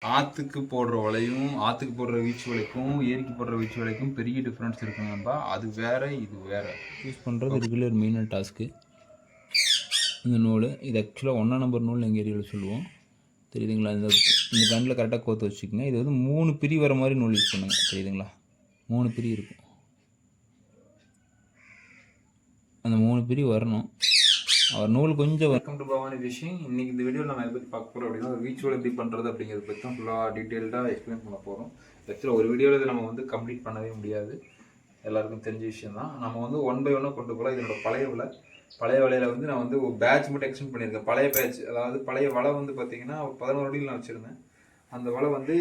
ஆற்றுக்கு போடுற வலையும் ஆற்றுக்கு போடுற வீச்சு வலைக்கும் ஏரிக்கு போடுற வீச்சு வலைக்கும் பெரிய டிஃப்ரென்ஸ் இருக்குங்கப்பா. அது வேறு இது வேறு. யூஸ் பண்ணுறது ரெகுலர் மெயினான டாஸ்க்கு. இந்த நூல் இது ஆக்சுவலாக 1 நம்பர் நூல் எங்கள் ஏரியாவில் சொல்லுவோம். தெரியுதுங்களா? இந்த கண்ணில் கரெக்டாக கோர்த்து வச்சுக்கோங்க. இது வந்து 3 பிரி வர மாதிரி நூல் யூஸ் பண்ணுங்கள். தெரியுதுங்களா? 3 பிரி இருக்கும். அந்த 3 பிரி வரணும். அவர் நூல் கொஞ்சம். Welcome to Bhavani fishing. இன்றைக்கி இந்த வீடியோவில் நம்ம எதை பற்றி பார்க்க போகிறோம் அப்படின்னா, ஒரு வீச்சுவல் எப்படி பண்ணுறது அப்படிங்கிறத பற்றி தான் ஃபுல்லாக டீட்டெயில்டாக எக்ஸ்பிளைன் பண்ண போகிறோம். ஆக்சுவலாக ஒரு வீடியோவில் இதை நம்ம வந்து கம்ப்ளீட் பண்ணவே முடியாது. எல்லாருக்கும் தெரிஞ்ச விஷயம் தான். நம்ம வந்து 1 by 1 கொண்டு போகலாம். இதனோட பழைய வலையில் வந்து நான் வந்து ஒரு பேட்ச் மட்டும் எக்ஸ்டெண்ட் பண்ணியிருக்கேன். பழைய பேட்ச், அதாவது பழைய வலை வந்து பார்த்திங்கன்னா 11 அடியில் நான் வச்சுருந்தேன். அந்த வலை வந்து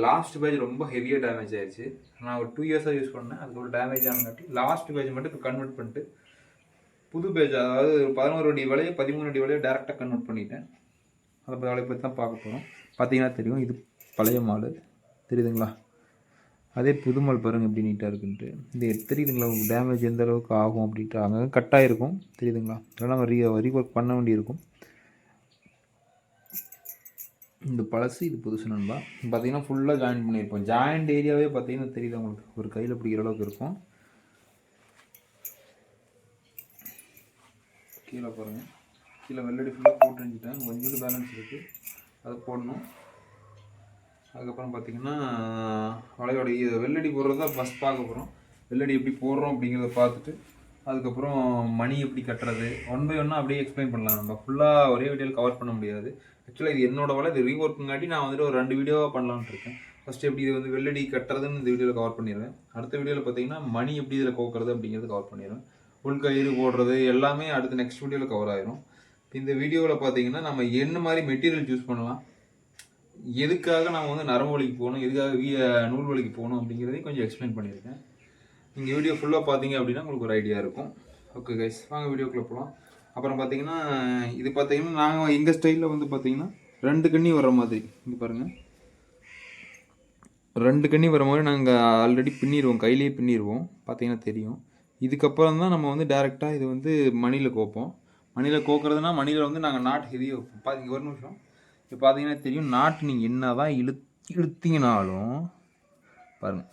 லாஸ்ட் பேட்ச் ரொம்ப ஹெவியாக டேமேஜ் ஆயிடுச்சு. நான் ஒரு 2 இயர்ஸாக யூஸ் பண்ணேன். அதுக்கு ஒரு டேமேஜ் ஆனங்காட்டி லாஸ்ட் பேட்ச் மட்டும் இப்போ கன்வெர்ட் பண்ணிட்டு புது பேஜ், அதாவது 11 அடி வலையை 13 அடி வலையை டேரெக்டாக கன்வெர்ட் பண்ணிட்டேன். அதை வலையை பற்றி தான் பார்க்க போகிறோம். பார்த்தீங்கன்னா தெரியும், இது பழைய மால் தெரியுதுங்களா? அதே புது மால் பாருங்கள் எப்படி நீட்டாக இருக்குன்ட்டு. இது தெரியுதுங்களா டேமேஜ் எந்த அளவுக்கு ஆகும் அப்படின்ட்டு? அங்கே கட்டாக இருக்கும் தெரியுதுங்களா? அதெல்லாம் ரீஒர்க் பண்ண வேண்டியிருக்கும். இந்த பழசு, இது புதுசு நண்பா. பார்த்தீங்கன்னா ஃபுல்லாக ஜாயின் பண்ணியிருப்போம். ஜாயிண்ட் ஏரியாவே பார்த்தீங்கன்னா தெரியுது உங்களுக்கு, ஒரு கையில் பிடிக்கிற அளவுக்கு இருக்கும். கீழே பாருங்கள், கீழே வெள்ளடி ஃபுல்லாக போட்டு இருந்துட்டேன். கொஞ்சம் பேலன்ஸ் இருக்குது, அதை போடணும். அதுக்கப்புறம் பார்த்திங்கன்னா வலையோடைய வெள்ளடி போடுறது தான் ஃபஸ்ட் பார்க்க போகிறோம். வெள்ளடி எப்படி போடுறோம் அப்படிங்கிறத பார்த்துட்டு அதுக்கப்புறம் மணி எப்படி கட்டுறது 1 by 1 அப்படியே எக்ஸ்பிளைன் பண்ணலாம். நம்ம ஃபுல்லாக ஒரே வீடியோவில் கவர் பண்ண முடியாது. ஆக்சுவலாக இது என்னோட வலை, இது ரீஒர்க்குங்காட்டி நான் வந்துட்டு ஒரு 2 வீடியோவாக பண்ணலான்ட்டு இருக்கேன். ஃபஸ்ட்டு எப்படி இது வந்து வெள்ளடி கட்டுறதுன்னு இந்த வீடியோவில் கவர் பண்ணிடுவேன். அடுத்த வீடியோவில் பார்த்திங்கன்னா மணி எப்படி இதில் கோக்கிறது அப்படிங்கிறது கவர் பண்ணிடுவேன். உள்கயிறு போடுறது எல்லாமே அடுத்த நெக்ஸ்ட் வீடியோவில் கவர் ஆயிரும். இந்த வீடியோவில் பார்த்தீங்கன்னா நம்ம என்ன மாதிரி மெட்டீரியல் யூஸ் பண்ணலாம், எதுக்காக நம்ம வந்து நரம்பு வலிக்கு போகணும், எதுக்காக நூல் வலிக்கு போகணும் அப்படிங்கிறதையும் கொஞ்சம் எக்ஸ்பிளைன் பண்ணியிருக்கேன். நீங்கள் வீடியோ ஃபுல்லாக பார்த்தீங்க அப்படின்னா உங்களுக்கு ஒரு ஐடியா இருக்கும். ஓகே கைஸ், வாங்க வீடியோக்குள்ளே போகலாம். அப்புறம் பார்த்தீங்கன்னா இது பார்த்தீங்கன்னா நாங்கள் எங்கள் ஸ்டைலில் வந்து பார்த்தீங்கன்னா 2 கண்ணி வர மாதிரி, இங்கே பாருங்கள், 2 கண்ணி வர மாதிரி நாங்கள் ஆல்ரெடி பின்னிடுவோம், கையிலேயே பின்னிடுவோம். பார்த்தீங்கன்னா தெரியும். இதுக்கப்புறம் தான் நம்ம வந்து டேரெக்டாக இது வந்து மணியில் கோப்போம். மணியில் கோக்கிறதுனா மணியில் வந்து நாங்கள் நாட் ஹெவியாக வைப்போம். பார்த்தீங்க ஒரு நிமிஷம், இப்போ பார்த்தீங்கன்னா தெரியும், நாட்டு நீங்கள் என்ன தான் இழுத்தீங்கனாலும் பாருங்கள்,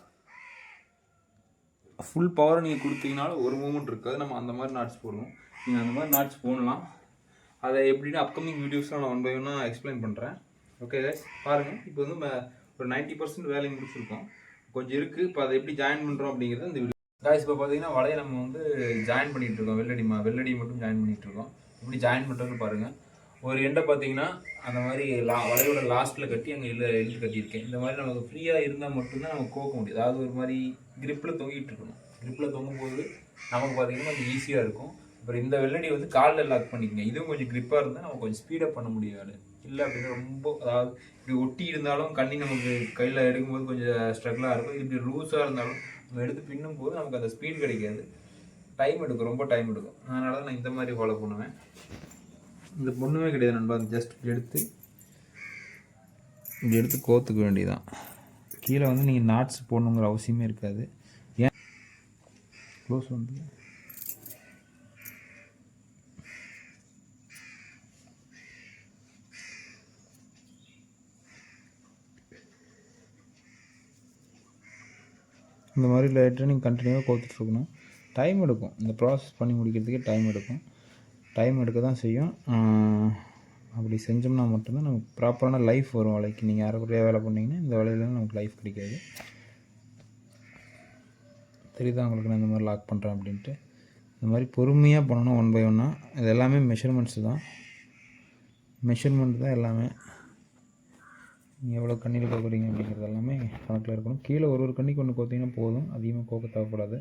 ஃபுல் பவர் நீங்கள் கொடுத்தீங்கனாலும் ஒரு மூமெண்ட் இருக்காது. நம்ம அந்த மாதிரி நாட்ஸ் போடுவோம். நீங்கள் அந்த மாதிரி நாட்ஸ் போடலாம். அதை எப்படின்னா அப்கமிங் வீடியோஸில் நான் 1 by 1 எக்ஸ்பிளைன் பண்ணுறேன். ஓகே கைஸ், பாருங்கள். இப்போ வந்து ஒரு 90% வேலையை முடிச்சிருக்கோம், கொஞ்சம் இருக்குது. இப்போ அதை எப்படி ஜாயின் பண்ணுறோம் அப்படிங்கிறது இந்த வீடியோ. கைஸ், இப்போ பார்த்தீங்கன்னா வலையை நம்ம வந்து ஜாயின் பண்ணிகிட்டு இருக்கோம். வெள்ளடி மட்டும் ஜாயின் பண்ணிகிட்டு இருக்கோம். எப்படி ஜாயின் பண்ணுறதுன்னு பாருங்கள். ஒரு எண்டை பார்த்தீங்கன்னா அந்த மாதிரி வலையோட லாஸ்ட்டில் கட்டி அங்கே இழுத்து கட்டியிருக்கேன். இந்த மாதிரி நமக்கு ஃப்ரீயாக இருந்தால் மட்டும்தான் நம்ம கோக்க முடியும். அதாவது ஒரு மாதிரி கிரிப்பில் தொங்கிட்டு இருக்கணும். கிரிப்பில் தொங்கும்போது நமக்கு பார்த்தீங்கன்னா கொஞ்சம் ஈஸியாக இருக்கும். அப்புறம் இந்த வெள்ளடி வந்து காலில் லாக் பண்ணிக்கங்க. இதுவும் கொஞ்சம் கிரிப்பாக இருந்தால் நம்ம கொஞ்சம் ஸ்பீடப் பண்ண முடியாது. இல்லை அப்படின்னா ரொம்ப, அதாவது இப்படி ஒட்டி இருந்தாலும் கண்ணி நமக்கு கையில் எடுக்கும்போது கொஞ்சம் ஸ்ட்ரகிளாக இருக்கும். இப்படி லூஸாக இருந்தாலும் நம்ம எடுத்து பின்னும் போது நமக்கு அந்த ஸ்பீட் கிடைக்காது, டைம் எடுக்கும், ரொம்ப டைம் எடுக்கும். அதனால தான் நான் இந்த மாதிரி ஃபாலோ பண்ணுவேன். இந்த பொண்ணுமே கிடையாது நண்பா, ஜஸ்ட் இப்படி எடுத்து கோத்துக்க வேண்டியதான். கீழே வந்து நீங்கள் நாட்ஸ் போடணுங்கிற அவசியமே இருக்காது. ஏன் க்ளோஸ் வந்து இந்த மாதிரி லைட்டாக நீங்கள் கண்டினியூவாக கோத்துட்ருக்கணும். டைம் எடுக்கும், இந்த ப்ராசஸ் பண்ணி முடிக்கிறதுக்கே டைம் எடுக்க தான் செய்யும். அப்படி செஞ்சோம்னா மட்டும்தான் நமக்கு ப்ராப்பரான லைஃப் வரும் வலைக்கு. நீங்கள் யாருக்குறையாக வேலை பண்ணிங்கன்னா இந்த வேலையில நமக்கு லைஃப் கிடைக்காது. தெரியுதா உங்களுக்கு நான் இந்த மாதிரி லாக் பண்ணுறேன் அப்படின்ட்டு? இந்த மாதிரி பொறுமையாக பண்ணணும் 1 by 1. இது எல்லாமே மெஷர்மெண்ட் தான் எல்லாமே. நீங்கள் எவ்வளோ கண்ணியில் கோக்குறீங்க அப்படிங்கிறது எல்லாமே கணக்கில் இருக்கணும். கீழே ஒரு கண்ணிக்கு ஒன்று கோத்திங்கன்னா போதும், அதிகமாக கோக்க தேவைப்படாது.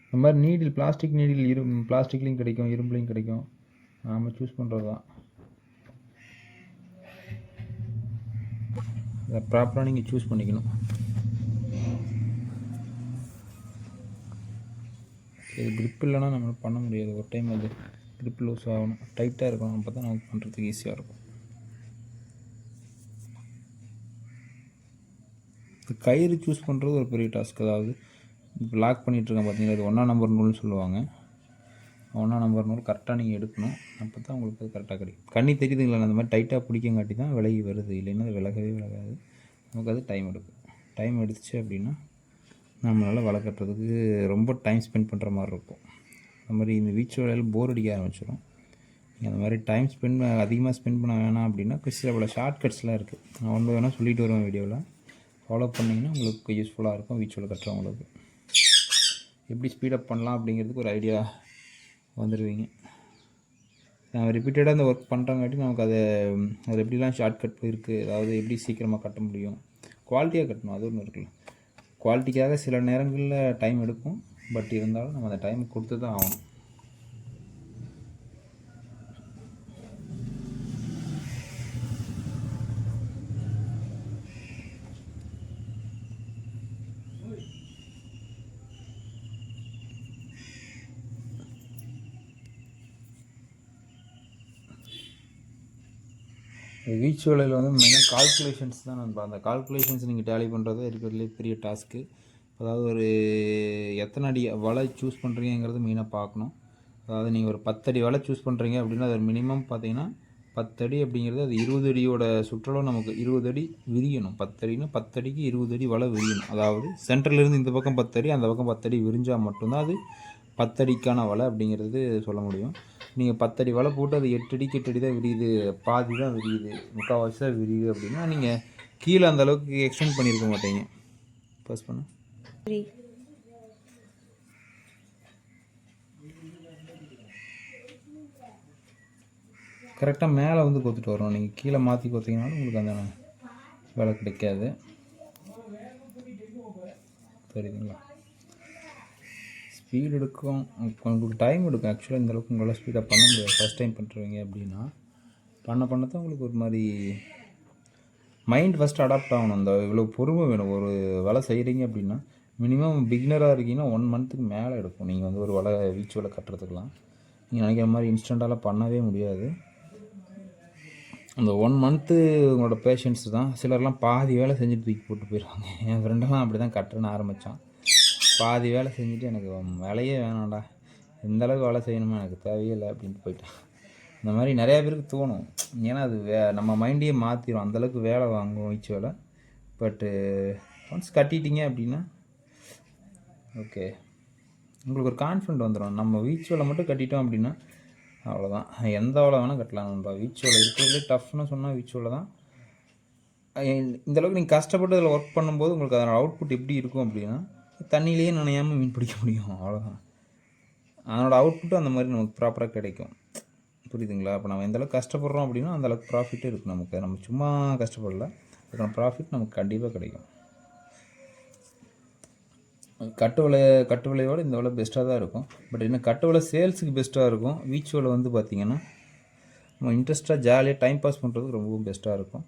இந்த மாதிரி நீடில், பிளாஸ்டிக் நீடில் பிளாஸ்டிக்லேயும் கிடைக்கும், இரும்புலையும் கிடைக்கும். நாம் சூஸ் பண்ணுறது தான். அதை ப்ராப்பராக நீங்கள் சூஸ் பண்ணிக்கணும். இது க்ரிப் இல்லைன்னா நம்ம பண்ண முடியாது. ஒரு டைம் அது க்ரிப் லூஸ் ஆகணும், டைட்டாக இருக்கணும், அப்போ தான் நமக்கு பண்ணுறதுக்கு ஈஸியாக இருக்கும். கயிறு சூஸ் பண்ணுறது ஒரு பெரிய டாஸ்க். அதாவது இப்போ லாக் பண்ணிகிட்ருக்கேன் பார்த்தீங்களா, இது 1ஆம் நம்பர் நூல்னு சொல்லுவாங்க. 1ஆம் நம்பர் நூல் கரெக்டாக நீங்கள் எடுக்கணும். அப்போ தான் உங்களுக்கு அது கரெக்டாக கிடைக்கும். கண்ணி தெரியுதுங்களா, அந்த மாதிரி டைட்டாக பிடிக்கங்காட்டி தான் விலகி வருது, இல்லைன்னா அது விலகவே விலகாது. நமக்கு அது டைம் எடுக்கும். டைம் எடுத்துச்சு அப்படின்னா நம்மளால் வலை கட்டுறதுக்கு ரொம்ப டைம் ஸ்பெண்ட் பண்ணுற மாதிரி இருக்கும். அந்த மாதிரி இந்த வீச்சு வலையில் போர் அடிக்க ஆரம்பிச்சிடும். நீங்கள் அந்த மாதிரி டைம் அதிகமாக ஸ்பெண்ட் பண்ண வேணாம் அப்படின்னா சில பல ஷார்ட்கட்ஸ்லாம் இருக்குது. நான் ஒன்று வேணால் சொல்லிட்டு வருவேன் வீடியோவில், ஃபாலோ பண்ணிங்கன்னா உங்களுக்கு யூஸ்ஃபுல்லாக இருக்கும். வீச்சு வலை கட்டுறவங்களுக்கு எப்படி ஸ்பீடப் பண்ணலாம் அப்படிங்கிறதுக்கு ஒரு ஐடியா வந்துடுவீங்க. நான் ரிப்பீட்டடாக அந்த ஒர்க் பண்ணுறங்காட்டி நமக்கு அது எப்படிலாம் ஷார்ட்கட் இருக்குது, அதாவது எப்படி சீக்கிரமாக கட்ட முடியும், குவாலிட்டியாக கட்டணும், அது ஒன்று இருக்குல்ல. குவாலிட்டிக்காக சில நேரங்களில் டைம் எடுக்கும், பட் இருந்தாலும் நம்ம அந்த டைம் கொடுத்து தான் ஆகணும். வீச்சு வலையில் வந்து மெயினாக கால்குலேஷன்ஸ் தான் நண்பா. அந்த கால்குலேஷன்ஸ் நீங்கள் டேலி பண்ணுறது இருக்கிறதுலே பெரிய டாஸ்க்கு. அதாவது ஒரு எத்தனை அடி வலை சூஸ் பண்ணுறீங்கிறது மெயினாக பார்க்கணும். அதாவது நீங்கள் ஒரு 10 அடி வலை சூஸ் பண்ணுறீங்க அப்படின்னா அது மினிமம் பார்த்தீங்கன்னா 10 அடி அப்படிங்கிறது அது 20 அடியோட சுற்றளவு நமக்கு 20 அடி விரியணும். 10 அடினா 10 அடிக்கு 20 அடி வலை விரியணும். அதாவது சென்டர்லேருந்து இந்த பக்கம் 10 அடி, அந்த பக்கம் 10 அடி விரிஞ்சால் மட்டும்தான் அது 10 அடிக்கான வலை அப்படிங்கிறது சொல்ல முடியும். நீங்கள் 10 அடி வலை போட்டு அது 8 அடிக்கு 8 அடி தான் விரியுது, பாதி தான் விரியுது, முக்கால்வாசி தான் விரியுது அப்படின்னா நீங்கள் கீழே அந்த அளவுக்கு எக்ஸ்டெண்ட் பண்ணியிருக்க மாட்டீங்க. பாஸ் பண்ண கரெக்டாக மேலே வந்து கொத்துட்டு வரும். நீங்கள் கீழே மாற்றி கொத்திங்கனாலும் உங்களுக்கு அந்த வேலை கிடைக்காது. தெரியுதுங்களா? ஸ்பீடு எடுக்கும், உங்களுக்கு டைம் எடுக்கும். ஆக்சுவலாக இந்தளவுக்கு உங்களால் ஸ்பீடாக பண்ண முடியாது. ஃபஸ்ட் டைம் பண்ணுறீங்க அப்படின்னா பண்ண தான் உங்களுக்கு ஒரு மாதிரி மைண்ட் ஃபஸ்ட்டு அடாப்ட் ஆகணும். அந்த இவ்வளோ பொறுமை வேணும். ஒரு வேலை செய்கிறீங்க அப்படின்னா மினிமம் பிகினராக இருக்கீங்கன்னா 1 மந்த்துக்கு மேலே எடுக்கும். நீங்கள் வந்து ஒரு வீச்சு வலை கட்டுறதுக்கெலாம் நீங்கள் நினைக்கிற மாதிரி இன்ஸ்டண்ட்டாலாம் பண்ணவே முடியாது. அந்த 1 மந்த்து உங்களோட பேஷன்ஸ் தான். சிலர்லாம் பாதி வேலை செஞ்சுட்டு தூக்கி போட்டு போயிடுவாங்க. என் ஃப்ரெண்டெல்லாம் அப்படி தான் கட்டுறேன்னு ஆரம்பித்தான். பாதி வேலை செஞ்சுட்டு எனக்கு வேலையே வேணாம்டா, எந்த அளவுக்கு வேலை செய்யணுமோ எனக்கு தேவையே இல்லை அப்படின்ட்டு போயிட்டேன். இந்த மாதிரி நிறையா பேருக்கு தோணும். ஏன்னா அது நம்ம மைண்டையே மாற்றிடும், அந்தளவுக்கு வேலை வாங்குவோம் வீச்சு வேலை. பட்டு ஒன்ஸ் கட்டிட்டீங்க அப்படின்னா ஓகே, உங்களுக்கு ஒரு கான்ஃபிடென்ட் வந்துடும். நம்ம வீச்சு வேலை மட்டும் கட்டிட்டோம் அப்படின்னா அவ்வளோதான், எந்த வேலை வேணால் கட்டலாம். நம்ம வீச்சு வேலை இருக்கிறதுலே டஃப்னு சொன்னால் வீச்சு வேலை தான். இந்தளவுக்கு நீங்கள் கஷ்டப்பட்டு அதில் ஒர்க் பண்ணும்போது உங்களுக்கு அதோட அவுட்புட் எப்படி இருக்கும் அப்படின்னா தண்ணியிலேயே நனையாமல் மீன் பிடிக்க முடியும், அவ்வளோதான். அதனோட அவுட்புட்டும் அந்த மாதிரி நமக்கு ப்ராப்பராக கிடைக்கும். புரியுதுங்களா? இப்போ நம்ம எந்தளவுக்கு கஷ்டப்படுறோம் அப்படின்னா அந்தளவுக்கு ப்ராஃபிட்டும் இருக்குது நமக்கு. நம்ம சும்மா கஷ்டப்படல, அதுக்கான ப்ராஃபிட் நமக்கு கண்டிப்பாக கிடைக்கும். கட்டு விலையோடு இந்த விலை பெஸ்ட்டாக தான் இருக்கும். பட் இன்னும் கட்டு விலை சேல்ஸுக்கு பெஸ்ட்டாக இருக்கும். வீச்சு விலை வந்து பார்த்திங்கன்னா நம்ம இன்ட்ரெஸ்ட்டாக ஜாலியாக டைம் பாஸ் பண்ணுறதுக்கு ரொம்பவும் பெஸ்ட்டாக இருக்கும்.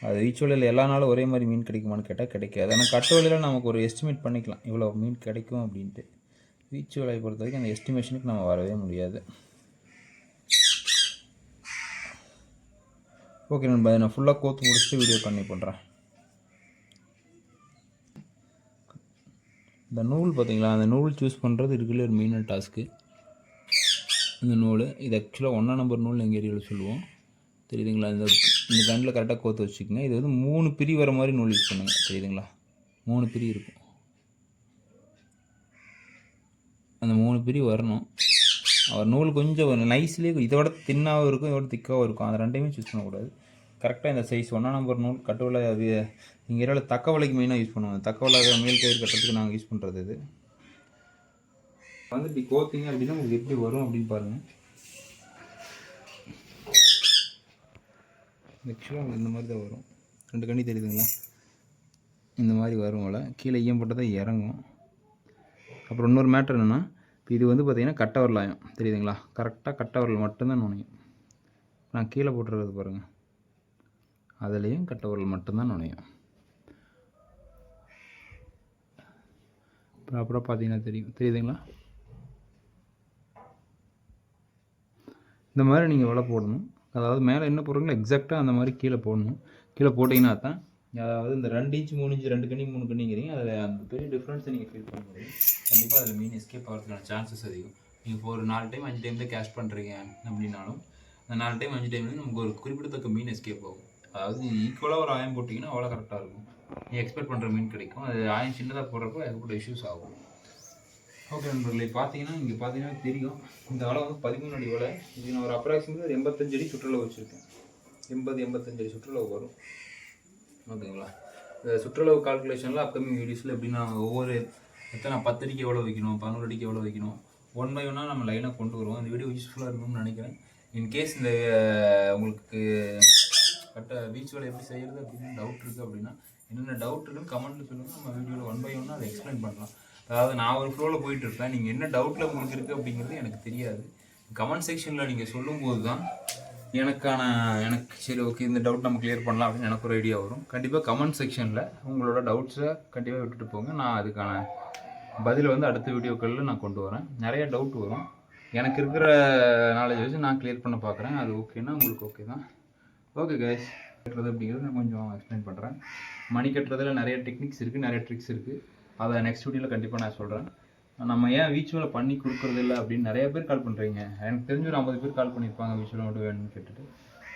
அது வீச்சு வலையில் எல்லா நாளும் ஒரே மாதிரி மீன் கிடைக்குமான்னு கேட்டால் கிடைக்காது. ஆனால் கட்டு வலையில் நமக்கு ஒரு எஸ்டிமேட் பண்ணிக்கலாம் இவ்வளோ மீன் கிடைக்கும் அப்படின்ட்டு. வீச்சு வலையை பொறுத்த வரைக்கும் அந்த எஸ்டிமேஷனுக்கு நம்ம வரவே முடியாது. ஓகே நண்பா, நான் ஃபுல்லாக கோத்து முடிச்சுட்டு வீடியோ கண்டினியூ பண்ணுறேன். இந்த நூல் பார்த்தீங்களா, அந்த நூல் சூஸ் பண்ணுறது இருக்குல்ல ஒரு மெயினான டாஸ்க்கு. இந்த நூல் இது ஆக்சுவலாக 1ஆம் நம்பர் நூல் எங்கள் ஏரியாவில் சொல்லுவோம். தெரியுதுங்களா? இந்த கண்டில் கரெக்டாக கோத்து வச்சுக்கோங்க. இது வந்து 3 பிரி வர மாதிரி நூல் யூஸ் பண்ணுங்கள். தெரியுதுங்களா? 3 பிரி இருக்கும். அந்த 3 பிரி வரணும். அவர் நூல் கொஞ்சம் நைஸ்லேயே இதோட தின்னாகவும் இருக்கும், இதோட திக்காகவும் இருக்கும். அந்த ரெண்டையுமே சூஸ் பண்ணக்கூடாது. கரெக்டாக இந்த சைஸ் 1ஆம் நம்பர் நூல் கட்டுவலை எங்கள் ஏரியாவில் தக்கவலைக்கு மெயினாக யூஸ் பண்ணுவாங்க. தக்கவலை மேல் கயிறு கட்டுறதுக்கு நாங்கள் யூஸ் பண்ணுறது. இது வந்து இப்படி கோத்திங்க அப்படின்னா உங்களுக்கு எப்படி வரும் அப்படின்னு பாருங்கள். ஆக்சுவலாக இந்த மாதிரி தான் வரும். 2 கண்ணி தெரியுதுங்களா? இந்த மாதிரி வரும் போல். கீழே ஈயம் போட்டால் தான் இறங்கும். அப்புறம் இன்னொரு மேட்ரு என்னென்னா, இப்போ இது வந்து பார்த்திங்கன்னா கட்டை வரலாயம் தெரியுதுங்களா? கரெக்டாக கட்டை வரல் மட்டும்தான் நுழையும். நான் கீழே போட்டுருக்கிறது பாருங்கள், அதுலேயும் கட்டை வரல் மட்டும்தான் நுழையும். ப்ராப்பராக பார்த்தீங்கன்னா தெரியுதுங்களா? இந்த மாதிரி நீங்கள் வலை போடணும். அதாவது மேலே என்ன போடுறீங்களோ எக்ஸாக்டாக அந்த மாதிரி கீழே போடணும். கீழே போட்டிங்கன்னா தான் அதாவது இந்த 2 இன்ச் 3 இன்ச் 2 கண்ணி 3 கண்ணிங்கிறீங்க, அதில் அந்த பெரிய டிஃப்ரென்ஸை நீங்கள் ஃபீல் பண்ண முடியும். கண்டிப்பாக அதில் மீன் எஸ்கேப் ஆகிறதுக்கான சான்சஸ் அதிகம். நீங்கள் இப்போ ஒரு 4 டைம் 5 டைம் தான் கேஷ் பண்ணுறீங்க அப்படின்னாலும் அந்த 4 டைம் 5 டைம் நமக்கு ஒரு குறிப்பிடத்தக்க மீன் எஸ்கேப் ஆகும். அதாவது ஈக்குவலாக ஒரு ஆயம் போட்டிங்கன்னா அவ்வளோ கரெக்டாக இருக்கும், நீங்கள் எக்ஸ்பெக்ட் பண்ணுற மீன் கிடைக்கும். அது ஆயம் சின்னதாக போடுறப்போ ஏகப்பட்ட இஷ்யூஸ் ஆகும். ஓகே நண்பர்களே, பார்த்தீங்கன்னா இங்கே பார்த்தீங்கன்னா தெரியும், இந்த வலை வந்து 13 அடி வலை. இது நான் ஒரு அப்ராக்சிமேட் 85 அடி சுற்றளவு வச்சுருக்கேன். 85 அடி சுற்றளவு வரும். ஓகேங்களா? இந்த சுற்றளவு கால்குலேஷனில் அப்கமிங் வீடியோஸில் எப்படின்னா ஒவ்வொரு எத்தனை 10 அடிக்கு எவ்வளோ வைக்கணும், 11 அடிக்கு எவ்வளோ வைக்கணும், 1 by 1 நம்ம லைனாக கொண்டு வருவோம். இந்த வீடியோ யூஸ்ஃபுல்லாக இருக்கும்னு நினைக்கிறேன். இன்கேஸ் இந்த உங்களுக்கு பீச் வேலை எப்படி செய்கிறது அப்படின்னு டவுட் இருக்குது அப்படின்னா, என்னென்ன டவுட் இருக்குன்னு கமெண்ட்டில் சொல்லுங்கள். நம்ம வீடியோவில் 1 by 1 அதை எக்ஸ்பிளைன் பண்ணலாம். அதாவது நான் ஒரு ஃப்ளோவில் போயிட்டு இருப்பேன், நீங்கள் என்ன டவுட்டில் உங்களுக்கு இருக்குது அப்படிங்கிறது எனக்கு தெரியாது. கமெண்ட் செக்ஷனில் நீங்கள் சொல்லும்போது தான் எனக்கு சரி ஓகே இந்த டவுட் நம்ம கிளியர் பண்ணலாம் அப்படின்னு எனக்கு ஒரு ஐடியா வரும். கண்டிப்பாக கமெண்ட் செக்ஷனில் உங்களோட டவுட்ஸை கண்டிப்பாக விட்டுட்டு போங்க. நான் அதுக்கான பதிலை வந்து அடுத்த வீடியோக்களில் நான் கொண்டு வரேன். நிறைய டவுட் வரும், எனக்கு இருக்கிற நாலேஜ் வச்சு நான் கிளியர் பண்ண பார்க்குறேன். அது ஓகேன்னா உங்களுக்கு ஓகே தான். ஓகே கைஸ், கட்டுறது அப்படிங்கிறது நான் கொஞ்சம் எக்ஸ்பிளைன் பண்ணுறேன். மணி கட்டுறதுல நிறைய டெக்னிக்ஸ் இருக்குது, நிறைய ட்ரிக்ஸ் இருக்குது. அதை நெக்ஸ்ட் வீடியோவில் கண்டிப்பாக நான் சொல்கிறேன். நம்ம ஏன் வீச்சுவலை பண்ணி கொடுக்குறது இல்லை அப்படின்னு நிறைய பேர் கால் பண்ணுறீங்க. எனக்கு தெரிஞ்ச ஒரு 50 பேர் கால் பண்ணியிருப்பாங்க வீச்சுவலை மட்டும் வேணும்னு கேட்டுட்டு.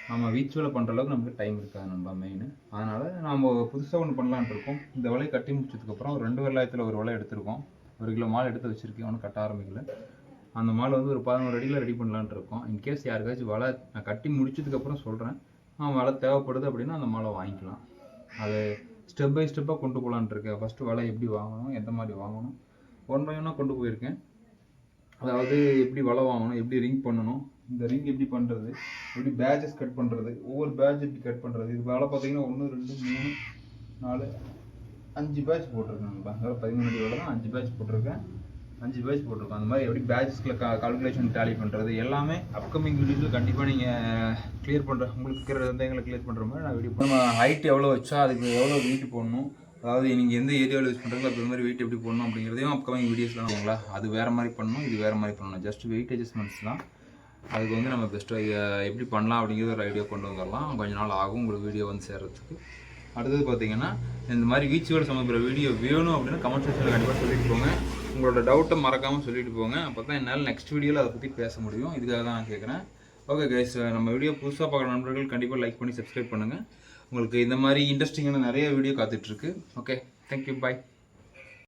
நம்ம வீச்சுவலை பண்ணுற அளவுக்கு நமக்கு டைம் இருக்காது நம்ம மெயின். அதனால் நம்ம புதுசாக ஒன்று பண்ணலான்ட்டு இருக்கோம். இந்த வலையை கட்டி முடிச்சதுக்கப்புறம் ஒரு 2 வெள்ளாயத்தில் ஒரு வலை எடுத்திருக்கோம். 1 கிலோ மால் எடுத்து வச்சுருக்கேன், ஒன்றும் கட்ட ஆரம்பிக்கல. அந்த மால் வந்து ஒரு 11 அடியில் ரெடி பண்ணலான்ட்டு இருக்கோம். இன்கேஸ் யாருக்காச்சும் வலை நான் கட்டி முடிச்சதுக்கப்புறம் சொல்கிறேன், வலை தேவைப்படுது அப்படின்னா அந்த மாலை வாங்கிக்கலாம். அது ஸ்டெப் பை ஸ்டெப்பாக கொண்டு போகலான்ட்டு இருக்கேன். ஃபஸ்ட்டு வலை எப்படி வாங்கணும், எந்த மாதிரி வாங்கணும், 1 by 1 கொண்டு போயிருக்கேன். அதாவது எப்படி வலை வாங்கணும், எப்படி ரிங் பண்ணணும், இந்த ரிங் எப்படி பண்ணுறது, எப்படி பேட்சஸ் கட் பண்ணுறது, ஒவ்வொரு பேட்ச் எப்படி கட் பண்ணுறது. இது வலை பார்த்தீங்கன்னா 1 2 3 4 5 பேட்ச் போட்டிருக்கேன். அதனால் 13 அடி வலை தான் 5 பேட்ச் போட்டிருக்கேன். 5 பேட்ச் போட்டிருக்கோம். அந்த மாதிரி எப்படி பேட்சஸில் கால்குலேஷன் டேலி பண்ணுறது எல்லாமே அப்கமிங் வீடியோஸில் கண்டிப்பாக நீங்கள் கிளியர் பண்ணுற உங்களுக்கு இருக்கிற சந்தேகங்களை கிளியர் பண்ணுற மாதிரி நான் வீடியோ. நம்ம ஹைட் எவ்வளோ வச்சா அதுக்கு எவ்வளோ வெயிட் போடணும், அதாவது நீங்கள் எந்த ஏரியாவில் யூஸ் பண்ணுறீங்களோ அது மாதிரி வெயிட் எப்படி போடணும் அப்படிங்கிறதையும் அப்கமிங் வீடியோஸில் நம்மளா அது வேறு மாதிரி பண்ணணும், இது வேறு மாதிரி பண்ணணும். ஜஸ்ட் வெயிட் அட்ஜஸ்ட்மெண்ட்ஸ் தான். அதுக்கு வந்து நம்ம பெஸ்ட்டாக எப்படி பண்ணலாம் அப்படிங்கிறது ஒரு ஐடியா கொண்டு வந்துடலாம். கொஞ்சம் நாள் ஆகும் உங்களுக்கு வீடியோ வந்து சேர்கிறதுக்கு. அடுத்தது பார்த்தீங்கன்னா இந்த மாதிரி வீச்சுவல் சம்மந்தப்பட்ட வீடியோ வேணும் அப்படின்னா கமெண்ட் செக்ஷனில் கண்டிப்பாக சொல்லிட்டு போங்க. உங்களோட டவுட்டை மறக்காமல் சொல்லிட்டு போங்க. அப்போ தான் என்னால் நெக்ஸ்ட் வீடியோவில் அதை பற்றி பேச முடியும். இதுக்காக தான் நான் கேட்குறேன். ஓகே கைஸ், நம்ம வீடியோ புதுசாக பார்க்குற நண்பர்கள் கண்டிப்பாக லைக் பண்ணி சப்ஸ்கிரைப் பண்ணுங்கள். உங்களுக்கு இந்த மாதிரி இன்ட்ரெஸ்டிங்கான நிறைய வீடியோ காத்துட்ருக்கு. ஓகே, தேங்க்யூ, பாய்.